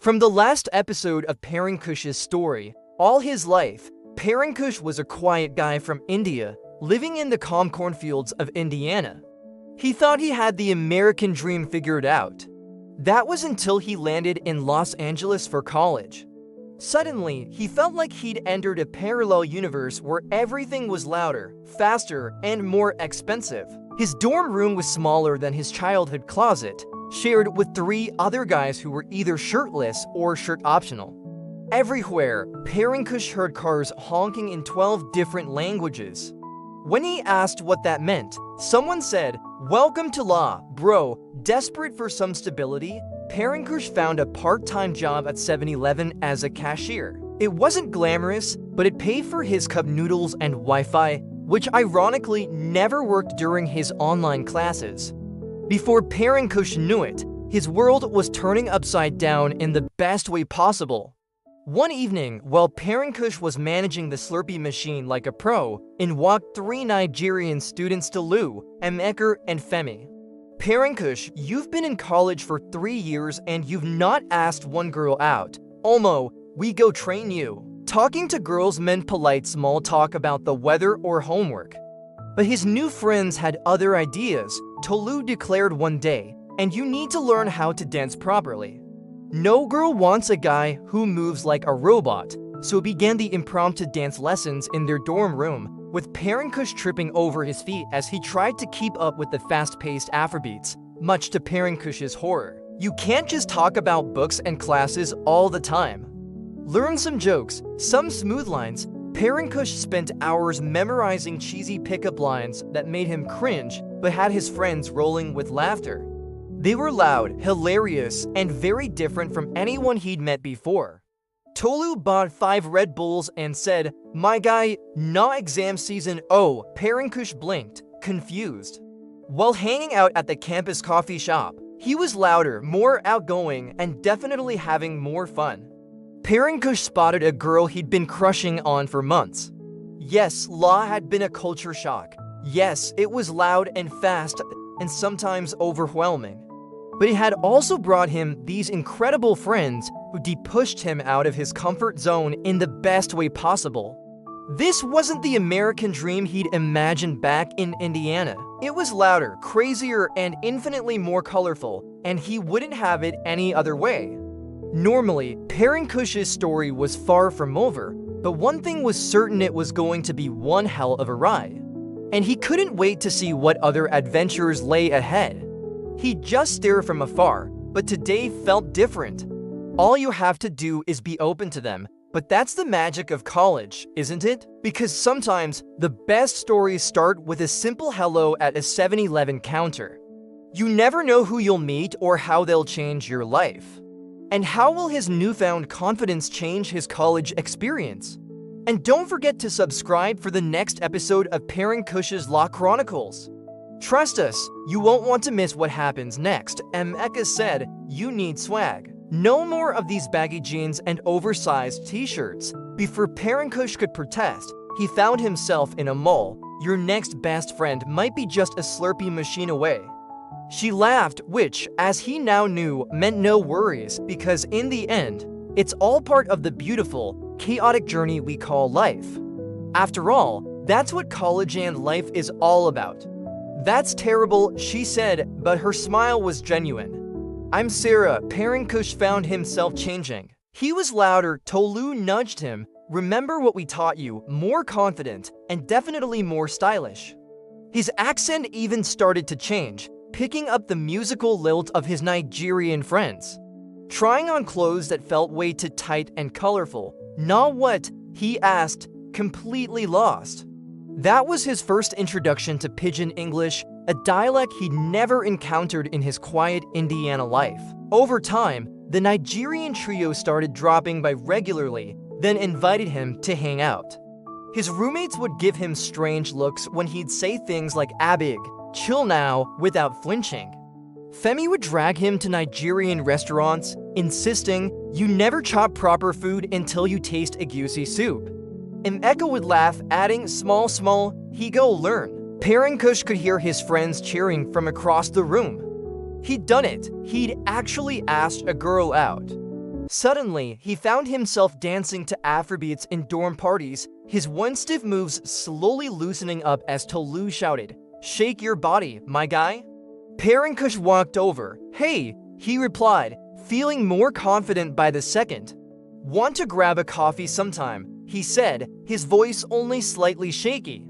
From the last episode of Parinkush's story, all his life, Parinkush was a quiet guy from India, living in the calm cornfields of Indiana. He thought he had the American dream figured out. That was until he landed in Los Angeles for college. Suddenly, he felt like he'd entered a parallel universe where everything was louder, faster, and more expensive. His dorm room was smaller than his childhood closet, shared with 3 other guys who were either shirtless or shirt optional. Everywhere, Parinkush heard cars honking in 12 different languages. When he asked what that meant, someone said, "Welcome to law, bro." Desperate for some stability, Parinkush found a part-time job at 7-Eleven as a cashier. It wasn't glamorous, but it paid for his cup noodles and Wi-Fi, which ironically never worked during his online classes. Before Parinkush knew it, his world was turning upside down in the best way possible. One evening, while Parinkush was managing the Slurpee machine like a pro, in walked 3 Nigerian students, Tolu, Emeka, and Femi. "Parinkush, you've been in college for 3 years and you've not asked one girl out. Olmo, we go train you." Talking to girls meant polite small talk about the weather or homework. But his new friends had other ideas. Tolu declared one day, "And you need to learn how to dance properly. No girl wants a guy who moves like a robot," so began the impromptu dance lessons in their dorm room, with Parinkush tripping over his feet as he tried to keep up with the fast-paced Afrobeats, much to Parinkush's horror. You can't just talk about books and classes all the time. Learn some jokes, some smooth lines. Parinkush spent hours memorizing cheesy pickup lines that made him cringe but had his friends rolling with laughter. They were loud, hilarious, and very different from anyone he'd met before. Tolu bought 5 Red Bulls and said, "My guy, not exam season." Oh, Parinkush blinked, confused. While hanging out at the campus coffee shop, he was louder, more outgoing, and definitely having more fun. Parinkush spotted a girl he'd been crushing on for months. Yes, law had been a culture shock. Yes, it was loud and fast and sometimes overwhelming. But it had also brought him these incredible friends who pushed him out of his comfort zone in the best way possible. This wasn't the American dream he'd imagined back in Indiana. It was louder, crazier, and infinitely more colorful, and he wouldn't have it any other way. Normally, Parinkush's story was far from over, but one thing was certain: it was going to be one hell of a ride. And he couldn't wait to see what other adventures lay ahead. He'd just stare from afar, but today felt different. All you have to do is be open to them, but that's the magic of college, isn't it? Because sometimes the best stories start with a simple hello at a 7-Eleven counter. You never know who you'll meet or how they'll change your life. And how will his newfound confidence change his college experience? And don't forget to subscribe for the next episode of Parinkush's Law Chronicles. Trust us, you won't want to miss what happens next. Emeka said, "You need swag." No more of these baggy jeans and oversized t-shirts. Before Parinkush could protest, he found himself in a mall. Your next best friend might be just a Slurpee machine away. She laughed, which, as he now knew, meant no worries, because in the end, it's all part of the beautiful, chaotic journey we call life. After all, that's what college and life is all about. "That's terrible," she said, but her smile was genuine. "I'm Sarah." Parinkush found himself changing. He was louder. Tolu nudged him. "Remember what we taught you, more confident, and definitely more stylish." His accent even started to change, picking up the musical lilt of his Nigerian friends. Trying on clothes that felt way too tight and colorful. "Not what?" he asked, completely lost. That was his first introduction to Pidgin English, a dialect he'd never encountered in his quiet Indiana life. Over time, the Nigerian trio started dropping by regularly, then invited him to hang out. His roommates would give him strange looks when he'd say things like "Abig, chill now," without flinching. Femi would drag him to Nigerian restaurants, insisting, "You never chop proper food until you taste egusi soup." Emeka would laugh, adding, small, he go learn." Parinkush could hear his friends cheering from across the room. He'd done it. He'd actually asked a girl out. Suddenly, he found himself dancing to Afrobeats in dorm parties, his once stiff moves slowly loosening up as Tolu shouted, "Shake your body, my guy." Parinkush walked over. "Hey," he replied, feeling more confident by the second. "Want to grab a coffee sometime?" he said, his voice only slightly shaky.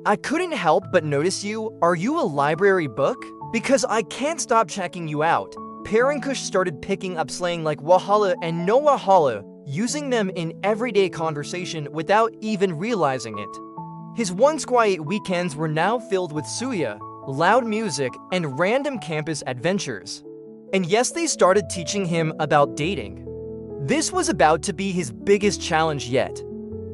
"I couldn't help but notice you. Are you a library book? Because I can't stop checking you out." Parinkush started picking up slang like wahala and no wahala, using them in everyday conversation without even realizing it. His once quiet weekends were now filled with suya, loud music, and random campus adventures. And yes, they started teaching him about dating. This was about to be his biggest challenge yet.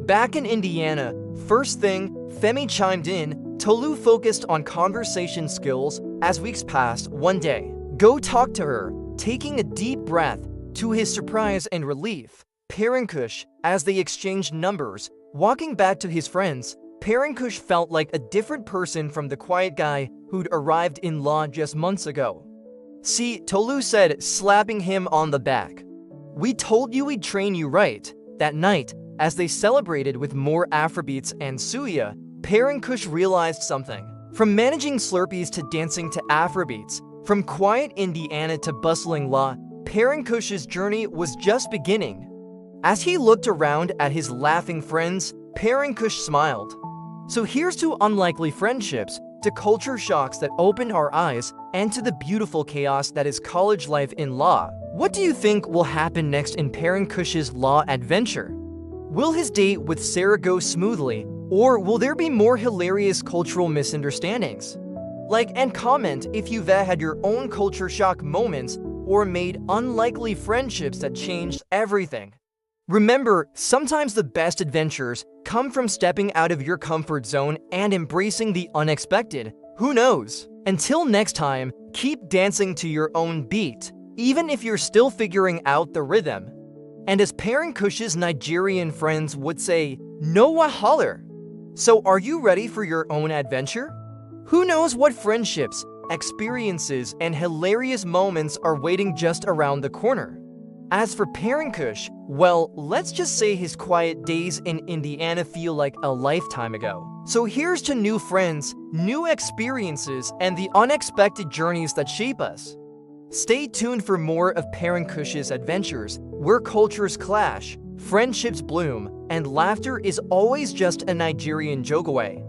Back in Indiana, first thing, Femi chimed in. Tolu focused on conversation skills. As weeks passed, one day, "Go talk to her." Taking a deep breath, to his surprise and relief, Parinkush, as they exchanged numbers, walking back to his friends, Parinkush felt like a different person from the quiet guy who'd arrived in law just months ago. "See," Tolu said, slapping him on the back. "We told you we'd train you right." That night, as they celebrated with more Afrobeats and suya, Parinkush realized something. From managing Slurpees to dancing to Afrobeats, from quiet Indiana to bustling law, Parinkush's journey was just beginning. As he looked around at his laughing friends, Parinkush smiled. So here's to unlikely friendships, to culture shocks that opened our eyes, and to the beautiful chaos that is college life in law. What do you think will happen next in Parinkush's law adventure? Will his date with Sarah go smoothly, or will there be more hilarious cultural misunderstandings? Like and comment if you've had your own culture shock moments or made unlikely friendships that changed everything. Remember, sometimes the best adventures come from stepping out of your comfort zone and embracing the unexpected. Who knows? Until next time, keep dancing to your own beat, even if you're still figuring out the rhythm. And as Parinkush's Nigerian friends would say, no wahala. So are you ready for your own adventure? Who knows what friendships, experiences, and hilarious moments are waiting just around the corner? As for Parinkush, well, let's just say his quiet days in Indiana feel like a lifetime ago. So here's to new friends, new experiences, and the unexpected journeys that shape us. Stay tuned for more of Parinkush's adventures, where cultures clash, friendships bloom, and laughter is always just a Nigerian joke away.